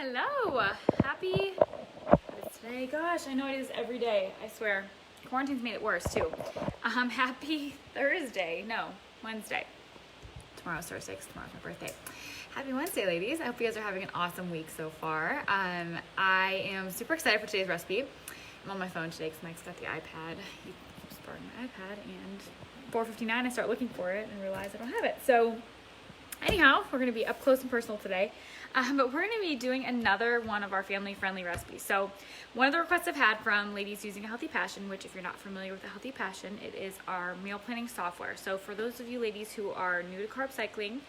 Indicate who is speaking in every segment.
Speaker 1: Hello, happy, it's today, gosh, I know it is every day, I swear. Quarantine's made it worse too. Happy Thursday, no, Wednesday. Tomorrow's Thursday, tomorrow's my birthday. Happy Wednesday, ladies. I hope you guys are having an awesome week so far. I am super excited for today's recipe. I'm on my phone today because Mike's got the iPad. He just borrowed my iPad, and 4:59 I start looking for it and realize I don't have it. So anyhow, we're going to be up close and personal today. But we're going to be doing another one of our family-friendly recipes. So one of the requests I've had from ladies using A Healthy Passion, which if you're not familiar with A Healthy Passion, it is our meal planning software. So for those of you ladies who are new to carb cycling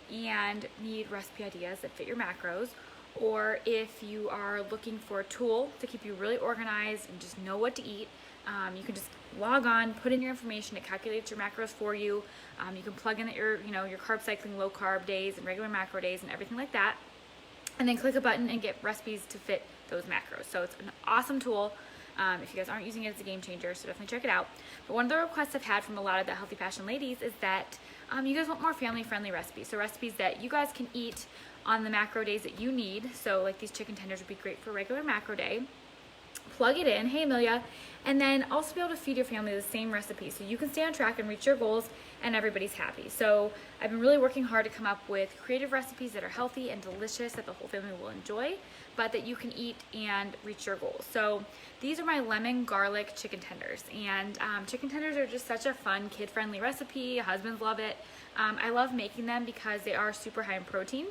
Speaker 1: and need recipe ideas that fit your macros, or if you are looking for a tool to keep you really organized and just know what to eat, you can just log on, put in your information, it calculates your macros for you. You can plug in your carb cycling, low carb days and regular macro days and everything like that. And then click a button and get recipes to fit those macros. So it's an awesome tool. If you guys aren't using it, it's a game changer, so definitely check it out. But one of the requests I've had from a lot of the Healthy Passion ladies is that you guys want more family-friendly recipes. So recipes that you guys can eat on the macro days that you need. So like these chicken tenders would be great for a regular macro day. Plug it in, hey Amelia, and then also be able to feed your family the same recipe so you can stay on track and reach your goals and everybody's happy. So I've been really working hard to come up with creative recipes that are healthy and delicious that the whole family will enjoy, but that you can eat and reach your goals. So these are my lemon garlic chicken tenders, and chicken tenders are just such a fun kid-friendly recipe. Husbands love it. I love making them because they are super high in protein.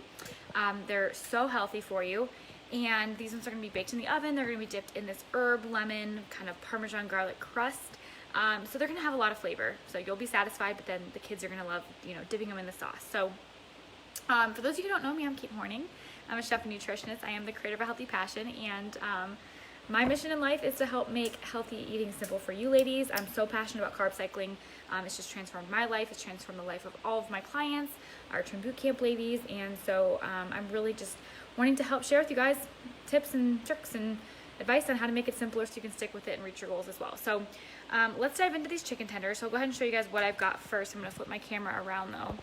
Speaker 1: They're so healthy for you. And these ones are going to be baked in the oven. They're going to be dipped in this herb, lemon, kind of Parmesan garlic crust. So they're going to have a lot of flavor. So you'll be satisfied, but then the kids are going to love, dipping them in the sauce. So for those of you who don't know me, I'm Kate Horning. I'm a chef and nutritionist. I am the creator of A Healthy Passion. And my mission in life is to help make healthy eating simple for you ladies. I'm so passionate about carb cycling. It's just transformed my life. It's transformed the life of all of my clients, our Twin Boot Camp ladies. And so I'm really just wanting to help share with you guys tips and tricks and advice on how to make it simpler so you can stick with it and reach your goals as well. So let's dive into these chicken tenders. So I'll go ahead and show you guys what I've got first. I'm going to flip my camera around though.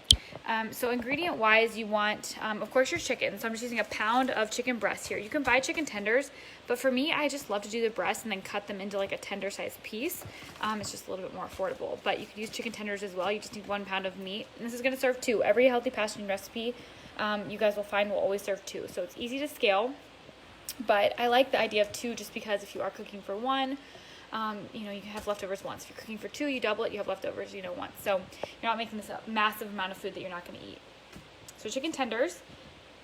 Speaker 1: So ingredient wise, you want, of course, your chicken. So I'm just using a pound of chicken breast here. You can buy chicken tenders, but for me, I just love to do the breast and then cut them into like a tender sized piece. It's just a little bit more affordable, but you could use chicken tenders as well. You just need 1 pound of meat. And this is going to serve 2. Every Healthy Passion recipe you guys will find will always serve 2. So it's easy to scale, but I like the idea of 2 just because if you are cooking for 1, you have leftovers once. If you're cooking for 2, you double it, you have leftovers, once. So you're not making this a massive amount of food that you're not going to eat. So chicken tenders,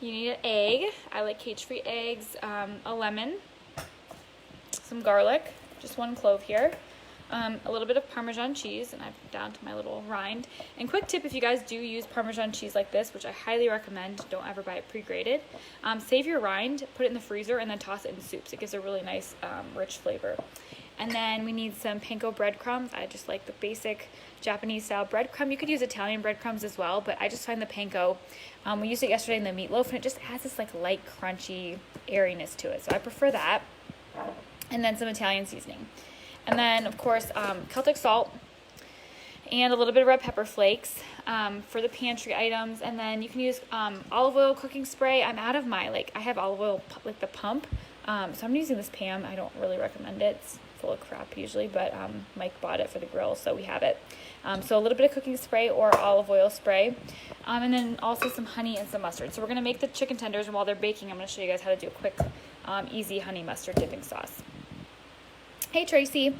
Speaker 1: you need an egg. I like cage-free eggs, a lemon, some garlic, just 1 clove here. A little bit of Parmesan cheese, and I'm down to my little rind. And quick tip, if you guys do use Parmesan cheese like this, which I highly recommend, don't ever buy it pre-grated, save your rind, put it in the freezer, and then toss it in soups. It gives a really nice, rich flavor. And then we need some Panko breadcrumbs. I just like the basic Japanese-style breadcrumb. You could use Italian breadcrumbs as well, but I just find the Panko, we used it yesterday in the meatloaf, and it just has this like light, crunchy airiness to it. So I prefer that. And then some Italian seasoning. And then, of course, Celtic salt and a little bit of red pepper flakes for the pantry items. And then you can use olive oil cooking spray. I'm out of my, I have olive oil, like the pump. So I'm using this Pam. I don't really recommend it. It's full of crap usually, but Mike bought it for the grill, so we have it. So a little bit of cooking spray or olive oil spray. And then also some honey and some mustard. So we're going to make the chicken tenders, and while they're baking, I'm going to show you guys how to do a quick, easy honey mustard dipping sauce. Hey Tracy.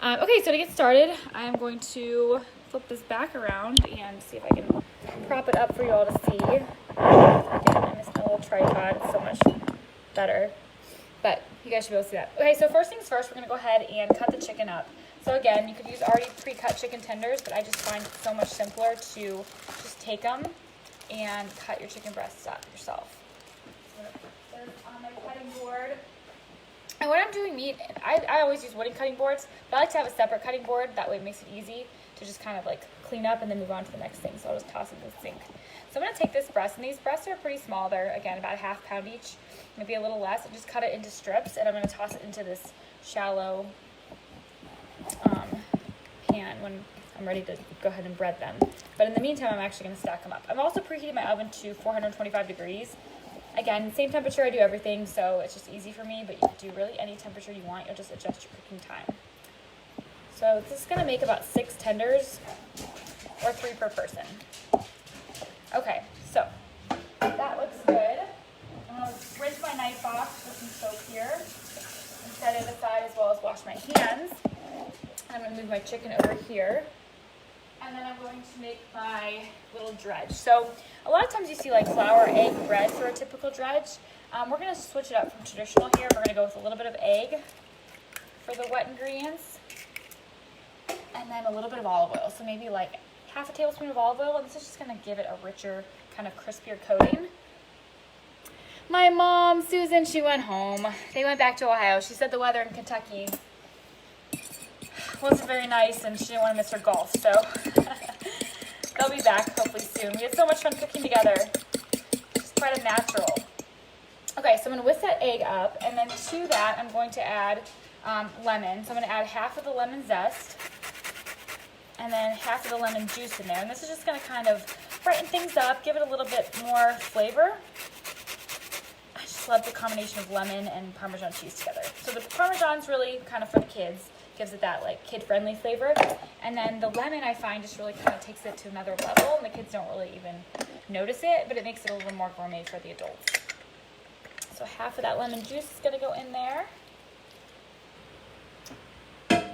Speaker 1: Okay, so to get started, I'm going to flip this back around and see if I can prop it up for you all to see. Again, I missed my little tripod. It's so much better. But you guys should be able to see that. Okay, so first things first, we're going to go ahead and cut the chicken up. So again, you could use already pre-cut chicken tenders, but I just find it so much simpler to just take them and cut your chicken breasts up yourself. So I'm going to put this on my cutting board. And when I'm doing meat, I always use wooden cutting boards, but I like to have a separate cutting board. That way it makes it easy to just kind of clean up and then move on to the next thing. So I'll just toss it in the sink. So I'm going to take this breast, and these breasts are pretty small. They're, again, about a ½ pound each, maybe a little less, and just cut it into strips, and I'm going to toss it into this shallow pan when I'm ready to go ahead and bread them. But in the meantime, I'm actually going to stack them up. I'm also preheating my oven to 425 degrees. Again, same temperature I do everything, so it's just easy for me, but you can do really any temperature you want. You'll just adjust your cooking time. So this is gonna make about 6 tenders, or 3 per person. Okay, so that looks good. I'm gonna rinse my knife off with some soap here and set it aside, as well as wash my hands. I'm gonna move my chicken over here. And then I'm going to make my little dredge. So a lot of times you see like flour, egg, bread for a typical dredge. We're going to switch it up from traditional here. We're going to go with a little bit of egg for the wet ingredients. And then a little bit of olive oil. So maybe like half a tablespoon of olive oil. And this is just going to give it a richer, kind of crispier coating. My mom, Susan, she went home. They went back to Ohio. She said the weather in Kentucky wasn't very nice and she didn't want to miss her golf, so they'll be back hopefully soon. We had so much fun cooking together. It's quite a natural. Okay, so I'm going to whisk that egg up, and then to that I'm going to add lemon. So I'm going to add half of the lemon zest and then half of the lemon juice in there. And this is just going to kind of brighten things up, give it a little bit more flavor. I just love the combination of lemon and Parmesan cheese together. So the Parmesan's really kind of for the kids. Gives it that like kid-friendly flavor. And then the lemon I find just really kind of takes it to another level, and the kids don't really even notice it, but it makes it a little more gourmet for the adults. So half of that lemon juice is gonna go in there. And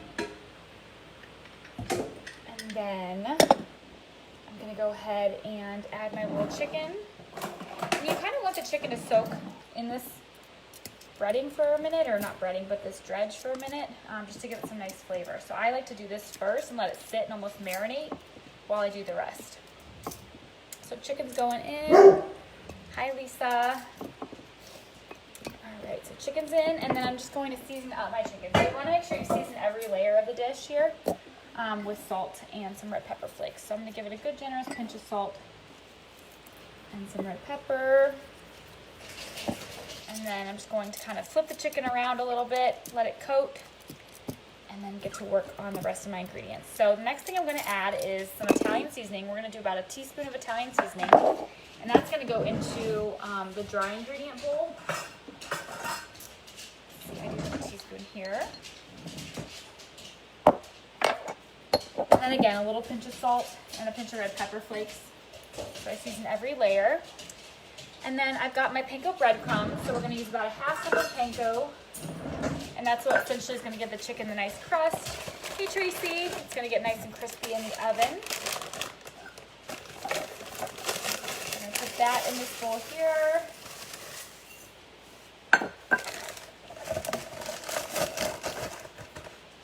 Speaker 1: then I'm gonna go ahead and add my little chicken. And you kind of want the chicken to soak in this breading for a minute, or not breading, but this dredge for a minute, just to give it some nice flavor. So I like to do this first and let it sit and almost marinate while I do the rest. So chicken's going in. Hi, Lisa. All right, so chicken's in, and then I'm just going to season up my chicken. So you want to make sure you season every layer of the dish here with salt and some red pepper flakes. So I'm going to give it a good generous pinch of salt and some red pepper. And then I'm just going to kind of flip the chicken around a little bit, let it coat, and then get to work on the rest of my ingredients. So the next thing I'm going to add is some Italian seasoning. We're going to do about a teaspoon of Italian seasoning, and that's going to go into the dry ingredient bowl. I do have a teaspoon here. And then again, a little pinch of salt and a pinch of red pepper flakes. So I season every layer. And then I've got my panko breadcrumbs, so we're going to use about a half cup of panko, and that's what essentially is going to give the chicken the nice crust. Hey Tracy, it's going to get nice and crispy in the oven. I'm going to put that in this bowl here.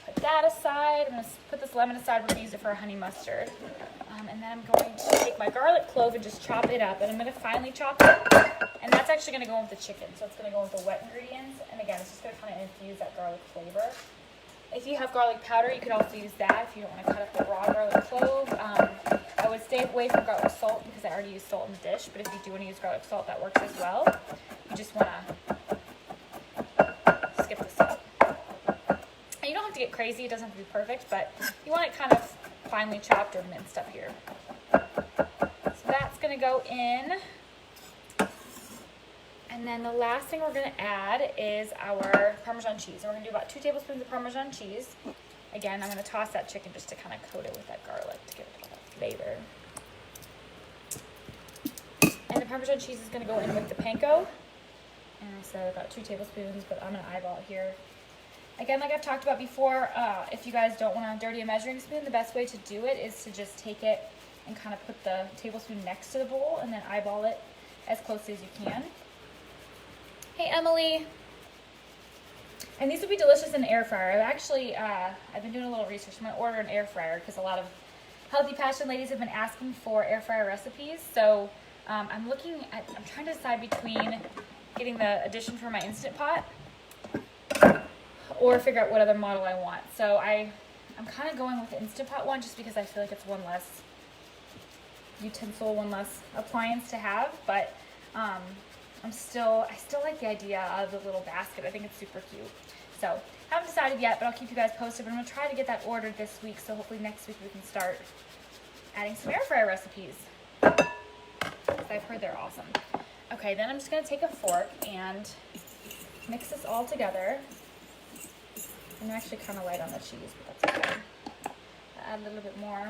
Speaker 1: Put that aside. I'm going to put this lemon aside. We're going to use it for a honey mustard. And then I'm going to take my garlic clove and just chop it up, and I'm going to finely chop it, and that's actually going to go with the chicken, so it's going to go with the wet ingredients, and again, it's just going to kind of infuse that garlic flavor. If you have garlic powder, you could also use that if you don't want to cut up the raw garlic clove. I would stay away from garlic salt because I already used salt in the dish, but if you do want to use garlic salt, that works as well. You just want to skip the salt. And you don't have to get crazy, it doesn't have to be perfect, but you want it kind of finely chopped or minced up here. So that's going to go in. And then the last thing we're going to add is our Parmesan cheese. And we're going to do about 2 tablespoons of Parmesan cheese. Again, I'm going to toss that chicken just to kind of coat it with that garlic to give it all that flavor. And the Parmesan cheese is going to go in with the panko. And I said about 2 tablespoons, but I'm going to eyeball it here. Again, like I've talked about before, if you guys don't want to dirty a measuring spoon, the best way to do it is to just take it and kind of put the tablespoon next to the bowl and then eyeball it as closely as you can. Hey, Emily. And these would be delicious in the air fryer. I've been doing a little research. I'm going to order an air fryer because a lot of Healthy Passion ladies have been asking for air fryer recipes. So I'm trying to decide between getting the addition for my Instant Pot or figure out what other model I want. So I'm kind of going with the Instant Pot one just because I feel like it's one less utensil, one less appliance to have, but I still like the idea of the little basket. I think it's super cute. So haven't decided yet, but I'll keep you guys posted. But I'm going to try to get that ordered this week, so hopefully next week we can start adding some air fryer recipes. I've heard they're awesome. Okay, then I'm just gonna take a fork and mix this all together. I'm actually kind of light on the cheese, but that's okay. I'll add a little bit more.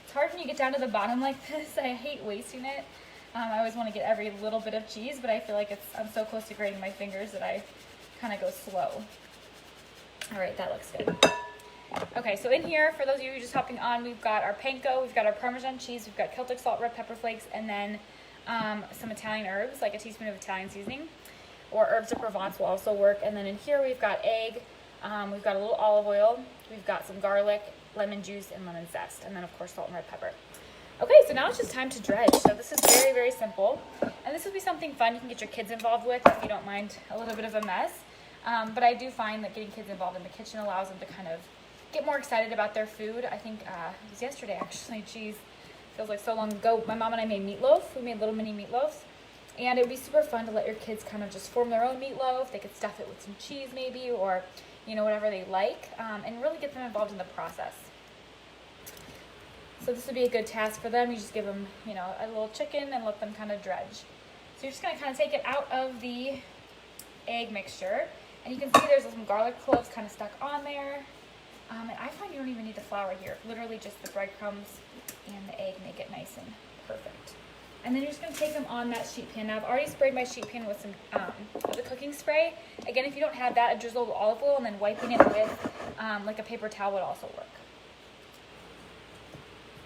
Speaker 1: It's hard when you get down to the bottom like this. I hate wasting it. I always want to get every little bit of cheese, but I feel like I'm so close to grating my fingers that I kind of go slow. All right, that looks good. Okay, so in here, for those of you who are just hopping on, we've got our panko, we've got our Parmesan cheese, we've got Celtic salt, red pepper flakes, and then some Italian herbs, like a teaspoon of Italian seasoning, or herbs of Provence will also work. And then in here we've got egg, we've got a little olive oil, we've got some garlic, lemon juice, and lemon zest, and then of course salt and red pepper. Okay, so now it's just time to dredge. So this is very, very simple, and this would be something fun you can get your kids involved with if you don't mind a little bit of a mess. But I do find that getting kids involved in the kitchen allows them to kind of get more excited about their food. I think it was yesterday actually, geez, feels like so long ago. My mom and I made meatloaf. We made little mini meatloafs, and it would be super fun to let your kids kind of just form their own meatloaf. They could stuff it with some cheese maybe, or you know, whatever they like, and really get them involved in the process. So this would be a good task for them. You just give them, you know, a little chicken and let them kind of dredge. So you're just going to kind of take it out of the egg mixture, and you can see there's some garlic cloves kind of stuck on there. And I find you don't even need the flour here. Literally just the breadcrumbs and the egg make it nice and perfect. And then you're just going to take them on that sheet pan. Now I've already sprayed my sheet pan with some with a cooking spray. Again, if you don't have that, a drizzle of olive oil and then wiping it with like a paper towel would also work.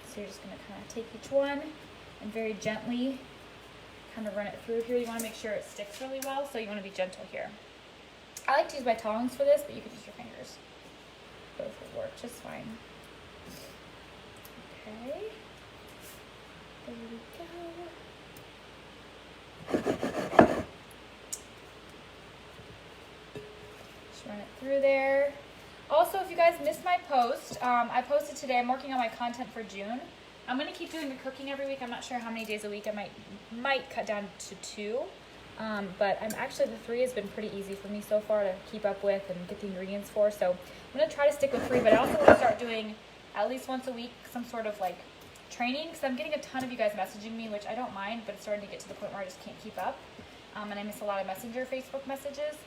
Speaker 1: So you're just going to kind of take each one and very gently kind of run it through here. You want to make sure it sticks really well, so you want to be gentle here. I like to use my tongs for this, but you can use your fingers. Both will work just fine. Okay. There we go. Just run it through there. Also, if you guys missed my post, I posted today. I'm working on my content for June. I'm going to keep doing the cooking every week. I'm not sure how many days a week. I might cut down to 2. But the 3 has been pretty easy for me so far to keep up with and get the ingredients for. So I'm going to try to stick with 3, but I also want to start doing at least once a week some sort of like training, because I'm getting a ton of you guys messaging me, which I don't mind, but it's starting to get to the point where I just can't keep up. And I miss a lot of Messenger Facebook messages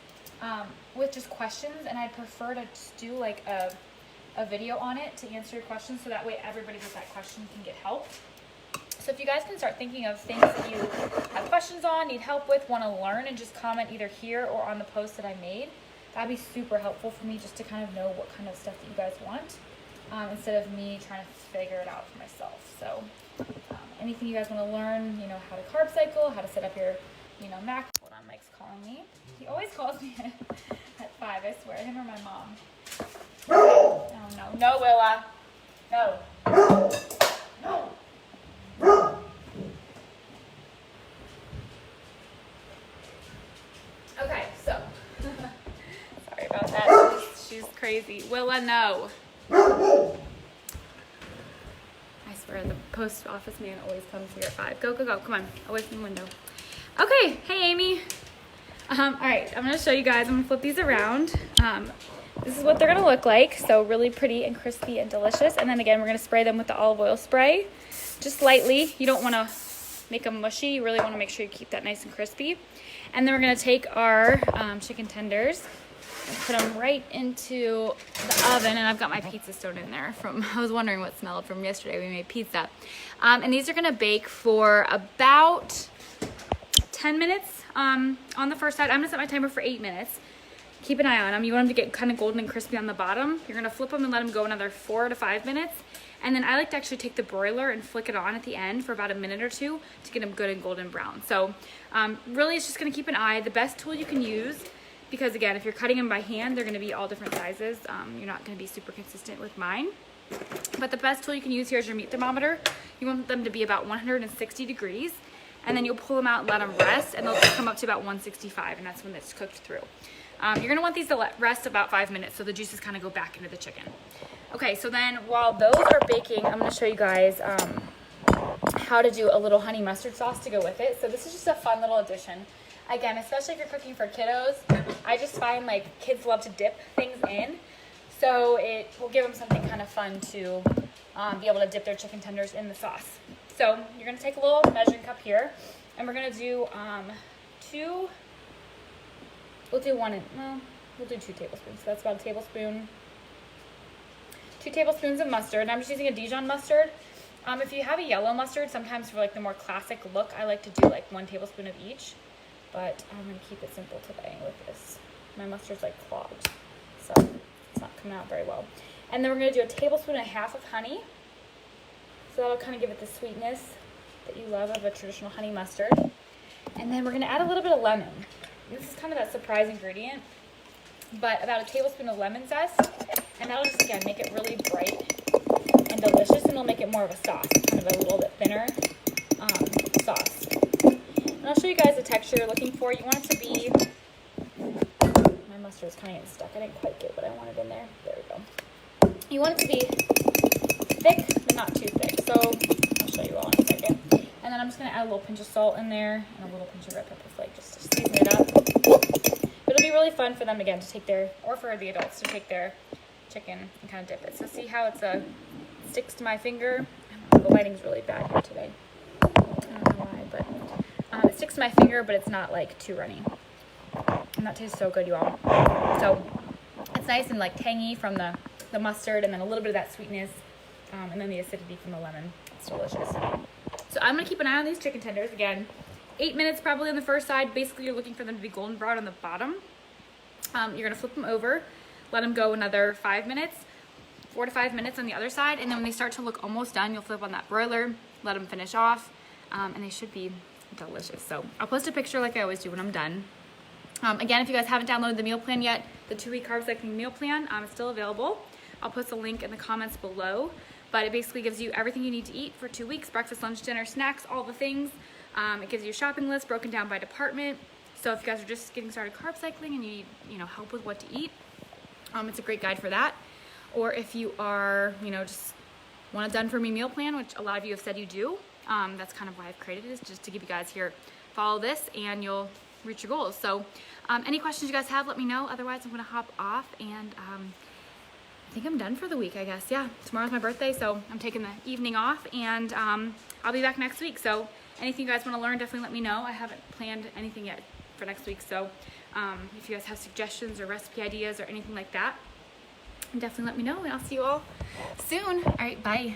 Speaker 1: with just questions, and I'd prefer to just do like a video on it to answer your questions, so that way everybody with that question can get help. So if you guys can start thinking of things that you have questions on, need help with, want to learn, and just comment either here or on the post that I made, that'd be super helpful for me just to kind of know what kind of stuff that you guys want, instead of me trying to figure it out for myself. So anything you guys want to learn, you know, how to carb cycle, how to set up your, you know, Mac. Hold on, Mike's calling me. He always calls me at 5, I swear, him or my mom. Oh no, no, Willa, no. No. Okay, so sorry about that. She's crazy. Willa, no. I swear the post office man always comes here at 5. Go, go, go. Come on, away from the window. Okay, hey Amy. All right, I'm gonna show you guys. I'm gonna flip these around. This is what they're gonna look like. So really pretty and crispy and delicious. And then again, we're gonna spray them with the olive oil spray, just lightly. You don't wanna make them mushy. You really wanna make sure you keep that nice and crispy. And then we're gonna take our chicken tenders and put them right into the oven. And I've got my pizza stone in there I was wondering what smelled from yesterday. We made pizza. And these are gonna bake for about 10 minutes on the first side. I'm gonna set my timer for 8 minutes. Keep an eye on them. You want them to get kind of golden and crispy on the bottom. You're gonna flip them and let them go another 4 to 5 minutes. And then I like to actually take the broiler and flick it on at the end for about a minute or 2 to get them good and golden brown. So really it's just gonna keep an eye. The best tool you can use, because again, if you're cutting them by hand, they're gonna be all different sizes. You're not gonna be super consistent with mine. But the best tool you can use here is your meat thermometer. You want them to be about 160 degrees. And then you'll pull them out and let them rest, and they'll come up to about 165, and that's when it's cooked through. You're gonna want these to rest about 5 minutes so the juices kind of go back into the chicken. Okay, so then while those are baking, I'm gonna show you guys how to do a little honey mustard sauce to go with it. So this is just a fun little addition. Again, especially if you're cooking for kiddos, I just find like kids love to dip things in. So it will give them something kind of fun to be able to dip their chicken tenders in the sauce. So you're gonna take a little measuring cup here. And we're gonna do we'll do 2 tablespoons. So that's about a tablespoon. 2 tablespoons of mustard. And I'm just using a Dijon mustard. If you have a yellow mustard, sometimes for like the more classic look, I like to do like 1 tablespoon of each. But I'm gonna keep it simple today with this. My mustard's like clogged, so it's not coming out very well. And then we're gonna do a tablespoon and a half of honey. So that'll kind of give it the sweetness that you love of a traditional honey mustard. And then we're gonna add a little bit of lemon. This is kind of that surprise ingredient, but about a tablespoon of lemon zest. And that'll just, again, make it really bright and delicious, and it'll make it more of a sauce, kind of a little bit thinner sauce. And I'll show you guys the texture you're looking for. You want it to be, my mustard is kind of getting stuck. I didn't quite get what I wanted in there. There we go. You want it to be thick, but not too thick. So I'll show you all in a second. And then I'm just going to add a little pinch of salt in there and a little pinch of red pepper flake just to season it up. It'll be really fun for them, again, to take their, or for the adults to take their chicken and kind of dip it. So see how it's sticks to my finger? I don't know, the lighting's really bad here today. I don't know why, but it sticks to my finger, but it's not like too runny. And that tastes so good, you all. So it's nice and like tangy from the mustard, and then a little bit of that sweetness, and then the acidity from the lemon. It's delicious. So I'm gonna keep an eye on these chicken tenders. Again, 8 minutes probably on the first side. Basically, you're looking for them to be golden brown on the bottom. You're gonna flip them over, let them go another 5 minutes, 4 to 5 minutes on the other side, and then when they start to look almost done, you'll flip on that broiler, let them finish off, and they should be delicious. So I'll post a picture like I always do when I'm done. Again, if you guys haven't downloaded the meal plan yet, the 2-week carb cycling meal plan is still available. I'll post a link in the comments below, but it basically gives you everything you need to eat for 2 weeks: breakfast, lunch, dinner, snacks, all the things. It gives you a shopping list broken down by department. So if you guys are just getting started carb cycling and you need, help with what to eat, it's a great guide for that. Or if you are, just want a done-for-me meal plan, which a lot of you have said you do, that's kind of why I've created it, is just to give you guys here, follow this and you'll reach your goals. So any questions you guys have, let me know. Otherwise, I'm going to hop off, and I think I'm done for the week, I guess. Yeah, tomorrow's my birthday, so I'm taking the evening off, and I'll be back next week. So anything you guys want to learn, definitely let me know. I haven't planned anything yet for next week, so if you guys have suggestions or recipe ideas or anything like that, definitely let me know, and I'll see you all soon. All right, bye.